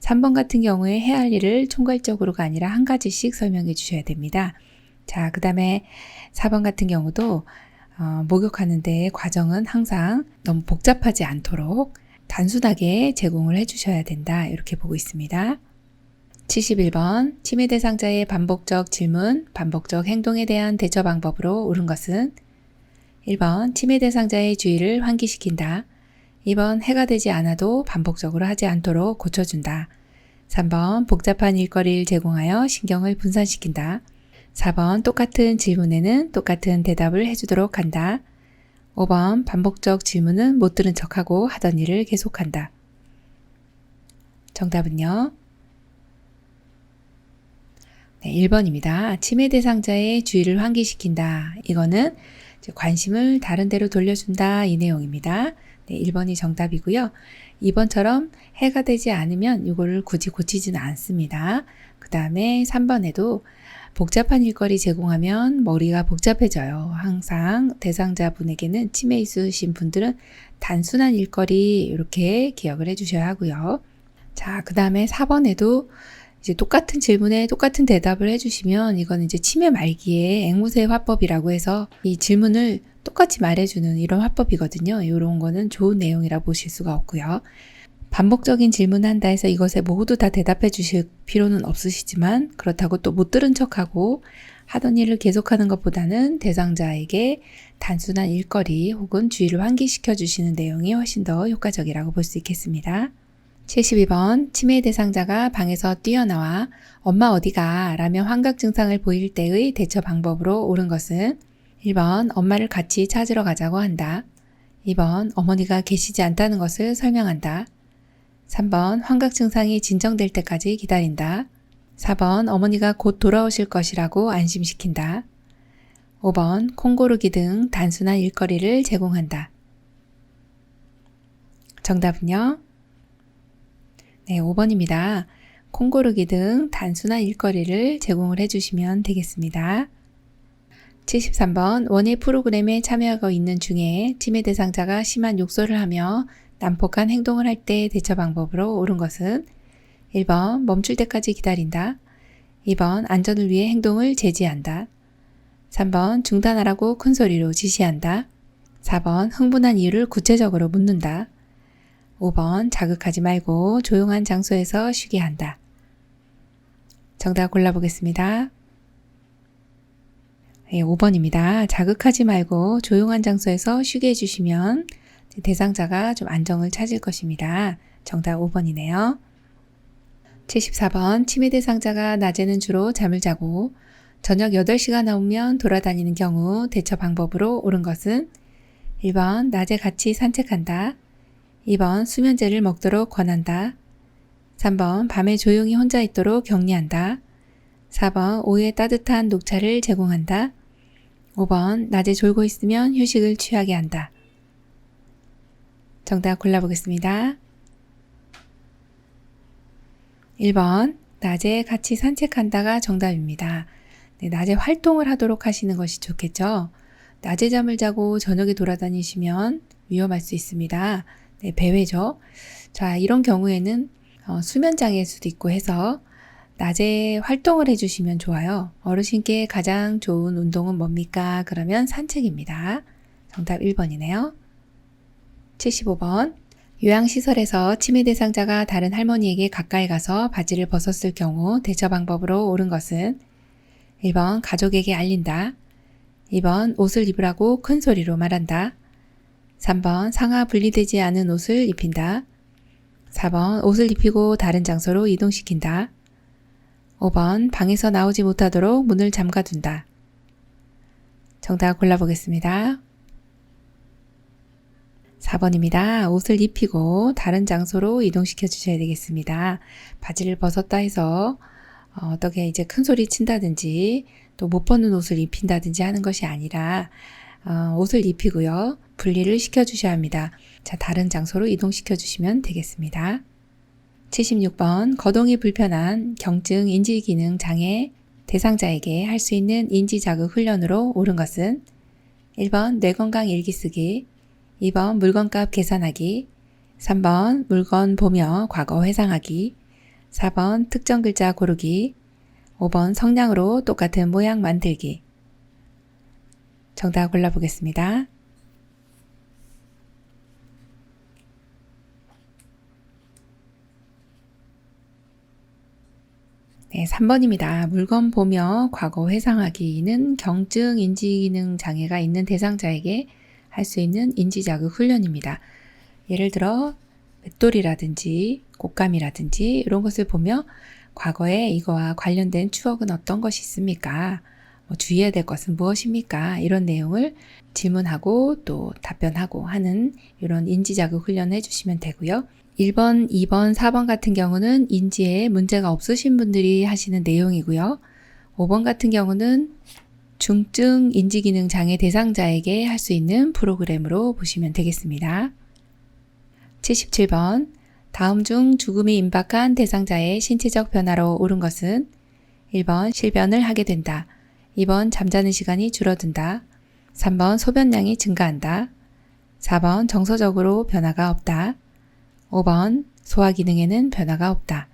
3번 같은 경우에 해야 할 일을 총괄적으로가 아니라 한 가지씩 설명해 주셔야 됩니다. 자, 그 다음에 4번 같은 경우도 목욕하는데 과정은 항상 너무 복잡하지 않도록 단순하게 제공을 해 주셔야 된다. 이렇게 보고 있습니다. 71번, 치매 대상자의 반복적 질문, 반복적 행동에 대한 대처 방법으로 옳은 것은 1번, 치매 대상자의 주의를 환기시킨다. 2번, 해가 되지 않아도 반복적으로 하지 않도록 고쳐준다. 3번, 복잡한 일거리를 제공하여 신경을 분산시킨다. 4번, 똑같은 질문에는 똑같은 대답을 해주도록 한다. 5번, 반복적 질문은 못 들은 척하고 하던 일을 계속한다. 정답은요? 네, 1번입니다. 치매 대상자의 주의를 환기시킨다. 이거는 관심을 다른 데로 돌려준다. 이 내용입니다. 네, 1번이 정답이고요. 2번처럼 해가 되지 않으면 이거를 굳이 고치지는 않습니다. 그 다음에 3번에도 복잡한 일거리 제공하면 머리가 복잡해져요. 항상 대상자분에게는 치매 있으신 분들은 단순한 일거리 이렇게 기억을 해주셔야 하고요. 자, 그 다음에 4번에도 이제 똑같은 질문에 똑같은 대답을 해주시면 이건 이제 치매 말기에 앵무새 화법이라고 해서 이 질문을 똑같이 말해주는 이런 화법이거든요. 이런 거는 좋은 내용이라 보실 수가 없고요. 반복적인 질문한다 해서 이것에 모두 다 대답해 주실 필요는 없으시지만 그렇다고 또 못 들은 척하고 하던 일을 계속하는 것보다는 대상자에게 단순한 일거리 혹은 주의를 환기시켜 주시는 내용이 훨씬 더 효과적이라고 볼 수 있겠습니다. 72번, 치매 대상자가 방에서 뛰어나와 엄마 어디가? 라며 환각 증상을 보일 때의 대처 방법으로 옳은 것은 1번, 엄마를 같이 찾으러 가자고 한다. 2번, 어머니가 계시지 않다는 것을 설명한다. 3번, 환각 증상이 진정될 때까지 기다린다. 4번, 어머니가 곧 돌아오실 것이라고 안심시킨다. 5번, 콩 고르기 등 단순한 일거리를 제공한다. 정답은요? 네, 5번입니다. 콩 고르기 등 단순한 일거리를 제공을 해주시면 되겠습니다. 73번, 원예 프로그램에 참여하고 있는 중에 치매 대상자가 심한 욕설을 하며 난폭한 행동을 할 때 대처 방법으로 옳은 것은 1번, 멈출 때까지 기다린다. 2번, 안전을 위해 행동을 제지한다. 3번, 중단하라고 큰 소리로 지시한다. 4번, 흥분한 이유를 구체적으로 묻는다. 5번, 자극하지 말고 조용한 장소에서 쉬게 한다. 정답 골라보겠습니다. 네, 5번입니다. 자극하지 말고 조용한 장소에서 쉬게 해주시면 대상자가 좀 안정을 찾을 것입니다. 정답 5번이네요. 74번, 치매 대상자가 낮에는 주로 잠을 자고 저녁 8시가 넘으면 돌아다니는 경우 대처 방법으로 옳은 것은 1번, 낮에 같이 산책한다. 2번, 수면제를 먹도록 권한다. 3번, 밤에 조용히 혼자 있도록 격리한다. 4번, 오후에 따뜻한 녹차를 제공한다. 5번, 낮에 졸고 있으면 휴식을 취하게 한다. 정답 골라보겠습니다. 1번, 낮에 같이 산책한다가 정답입니다. 네, 낮에 활동을 하도록 하시는 것이 좋겠죠. 낮에 잠을 자고 저녁에 돌아다니시면 위험할 수 있습니다. 네, 배회죠. 자, 이런 경우에는 수면장애일 수도 있고 해서 낮에 활동을 해주시면 좋아요. 어르신께 가장 좋은 운동은 뭡니까? 그러면 산책입니다. 정답 1번이네요. 75번. 요양시설에서 치매 대상자가 다른 할머니에게 가까이 가서 바지를 벗었을 경우 대처 방법으로 옳은 것은 1번 가족에게 알린다. 2번 옷을 입으라고 큰 소리로 말한다. 3번 상하 분리되지 않은 옷을 입힌다. 4번 옷을 입히고 다른 장소로 이동시킨다. 5번 방에서 나오지 못하도록 문을 잠가둔다. 정답 골라보겠습니다. 4번입니다. 옷을 입히고 다른 장소로 이동시켜 주셔야 되겠습니다. 바지를 벗었다 해서 어떻게 이제 큰 소리 친다든지 또 못 벗는 옷을 입힌다든지 하는 것이 아니라 옷을 입히고요. 분리를 시켜 주셔야 합니다. 자, 다른 장소로 이동시켜 주시면 되겠습니다. 76번 거동이 불편한 경증 인지기능 장애 대상자에게 할 수 있는 인지자극 훈련으로 옳은 것은 1번 뇌건강 일기쓰기, 2번 물건값 계산하기, 3번 물건 보며 과거 회상하기, 4번 특정 글자 고르기, 5번 성냥으로 똑같은 모양 만들기. 정답 골라보겠습니다. 네, 3번입니다. 물건 보며 과거 회상하기는 경증 인지기능 장애가 있는 대상자에게 할 수 있는 인지자극 훈련입니다. 예를 들어 맷돌이라든지 꽃감이라든지 이런 것을 보며 과거에 이거와 관련된 추억은 어떤 것이 있습니까? 주의해야 될 것은 무엇입니까? 이런 내용을 질문하고 또 답변하고 하는 이런 인지자극 훈련을 해주시면 되고요. 1번, 2번, 4번 같은 경우는 인지에 문제가 없으신 분들이 하시는 내용이고요. 5번 같은 경우는 중증 인지기능 장애 대상자에게 할 수 있는 프로그램으로 보시면 되겠습니다. 77번. 다음 중 죽음이 임박한 대상자의 신체적 변화로 옳은 것은 1번 실변을 하게 된다. 2번 잠자는 시간이 줄어든다. 3번 소변량이 증가한다. 4번 정서적으로 변화가 없다. 5번 소화 기능에는 변화가 없다.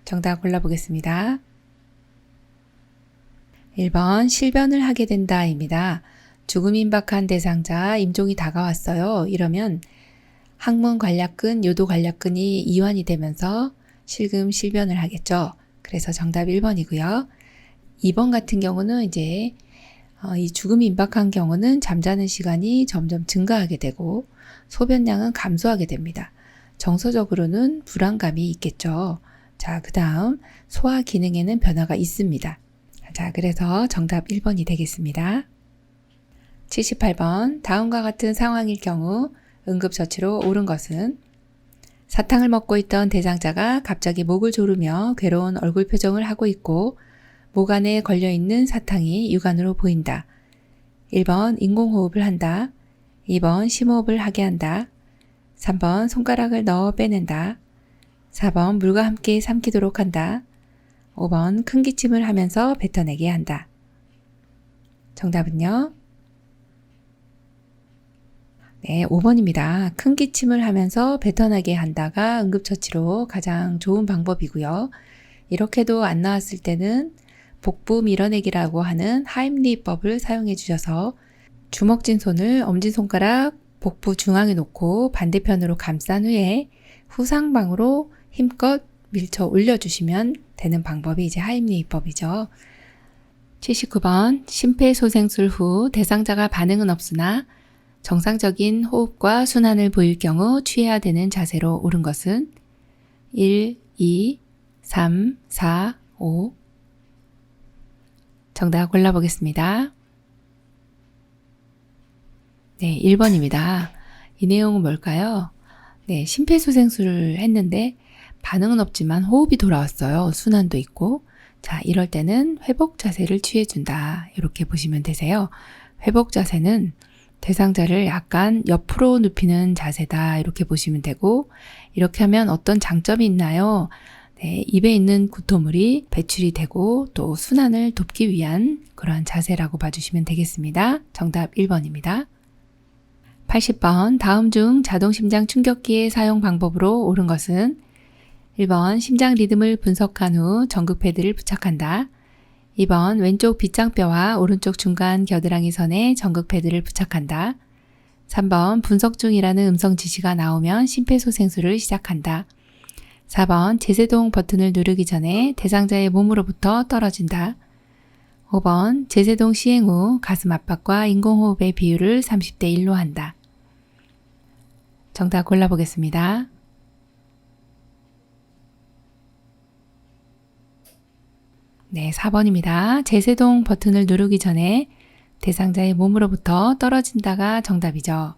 정답 골라보겠습니다. 1번 실변을 하게 된다입니다. 죽음 임박한 대상자 임종이 다가왔어요. 이러면 항문 관략근, 요도 관략근이 이완이 되면서 실금 실변을 하겠죠. 그래서 정답 1번이고요. 2번 같은 경우는 이제 이 죽음이 임박한 경우는 잠자는 시간이 점점 증가하게 되고 소변량은 감소하게 됩니다. 정서적으로는 불안감이 있겠죠. 자, 그 다음 소화 기능에는 변화가 있습니다. 자, 그래서 정답 1번이 되겠습니다. 78번. 다음과 같은 상황일 경우 응급처치로 옳은 것은 사탕을 먹고 있던 대상자가 갑자기 목을 조르며 괴로운 얼굴 표정을 하고 있고 목 안에 걸려있는 사탕이 육안으로 보인다. 1번 인공호흡을 한다. 2번 심호흡을 하게 한다. 3번 손가락을 넣어 빼낸다. 4번 물과 함께 삼키도록 한다. 5번 큰 기침을 하면서 뱉어내게 한다. 정답은요? 네, 5번입니다. 큰 기침을 하면서 뱉어나게 한다가 응급처치로 가장 좋은 방법이고요. 이렇게도 안 나왔을 때는 복부 밀어내기라고 하는 하임리히법을 사용해 주셔서 주먹진 손을 엄지손가락 복부 중앙에 놓고 반대편으로 감싼 후에 후상방으로 힘껏 밀쳐 올려주시면 되는 방법이 이제 하임리히법이죠. 79번. 심폐소생술 후 대상자가 반응은 없으나 정상적인 호흡과 순환을 보일 경우 취해야 되는 자세로 옳은 것은 1, 2, 3, 4, 5. 정답 골라보겠습니다. 네, 1번입니다. 이 내용은 뭘까요? 네, 심폐소생술을 했는데 반응은 없지만 호흡이 돌아왔어요. 순환도 있고. 자, 이럴 때는 회복 자세를 취해준다. 이렇게 보시면 되세요. 회복 자세는 대상자를 약간 옆으로 눕히는 자세다. 이렇게 보시면 되고, 이렇게 하면 어떤 장점이 있나요? 네, 입에 있는 구토물이 배출이 되고 또 순환을 돕기 위한 그러한 자세라고 봐주시면 되겠습니다. 정답 1번입니다. 80번. 다음 중 자동심장 충격기의 사용 방법으로 옳은 것은 1번 심장 리듬을 분석한 후 전극 패드를 부착한다. 2번 왼쪽 빗장뼈와 오른쪽 중간 겨드랑이 선에 전극 패드를 부착한다. 3번 분석 중이라는 음성 지시가 나오면 심폐소생술을 시작한다. 4번 제세동 버튼을 누르기 전에 대상자의 몸으로부터 떨어진다. 5번 제세동 시행 후 가슴 압박과 인공호흡의 비율을 30대 1로 한다. 정답 골라보겠습니다. 네, 4번입니다. 제세동 버튼을 누르기 전에 대상자의 몸으로부터 떨어진다가 정답이죠.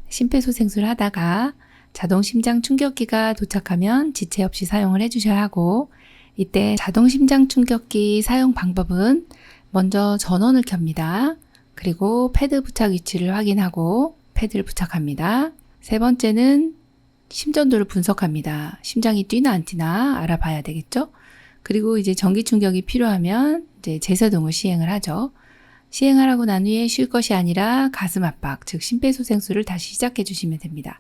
심폐소생술 하다가 자동 심장 충격기가 도착하면 지체 없이 사용을 해주셔야 하고, 이때 자동 심장 충격기 사용 방법은 먼저 전원을 켭니다. 그리고 패드 부착 위치를 확인하고 패드를 부착합니다. 세 번째는 심전도를 분석합니다. 심장이 뛰나 안 뛰나 알아봐야 되겠죠? 그리고 이제 전기 충격이 필요하면 이제 제세동을 시행을 하죠. 시행을 하고 난 후에 쉴 것이 아니라 가슴 압박, 즉 심폐소생술을 다시 시작해 주시면 됩니다.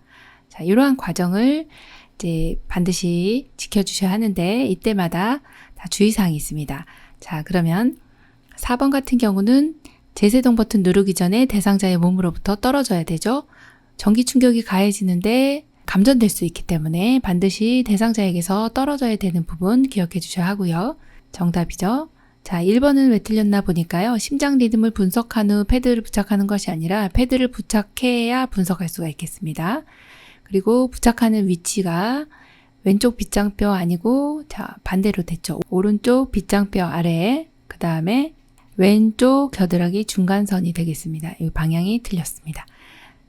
자, 이러한 과정을 이제 반드시 지켜주셔야 하는데 이때마다 다 주의사항이 있습니다. 자, 그러면 4번 같은 경우는 제세동 버튼 누르기 전에 대상자의 몸으로부터 떨어져야 되죠. 전기 충격이 가해지는데 감전될 수 있기 때문에 반드시 대상자에게서 떨어져야 되는 부분 기억해 주셔야 하고요. 정답이죠. 자, 1번은 왜 틀렸나 보니까요. 심장 리듬을 분석한 후 패드를 부착하는 것이 아니라 패드를 부착해야 분석할 수가 있겠습니다. 그리고 부착하는 위치가 왼쪽 빗장뼈 아니고 자 반대로 됐죠. 오른쪽 빗장뼈 아래에 그 다음에 왼쪽 겨드랑이 중간선이 되겠습니다. 이 방향이 틀렸습니다.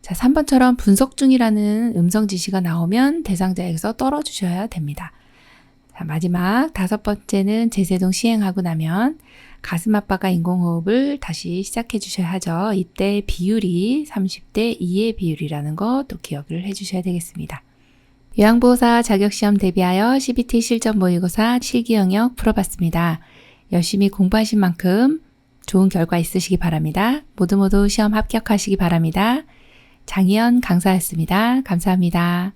자, 3번처럼 분석 중이라는 음성 지시가 나오면 대상자에게서 떨어주셔야 됩니다. 자, 마지막 5번째는 제세동 시행하고 나면 가슴 압박과 인공호흡을 다시 시작해 주셔야 하죠. 이때 비율이 30대 2의 비율이라는 거 또 기억을 해 주셔야 되겠습니다. 요양보호사 자격시험 대비하여 CBT 실전 모의고사 실기 영역 풀어봤습니다. 열심히 공부하신 만큼 좋은 결과 있으시기 바랍니다. 모두 시험 합격하시기 바랍니다. 장희연 강사였습니다. 감사합니다.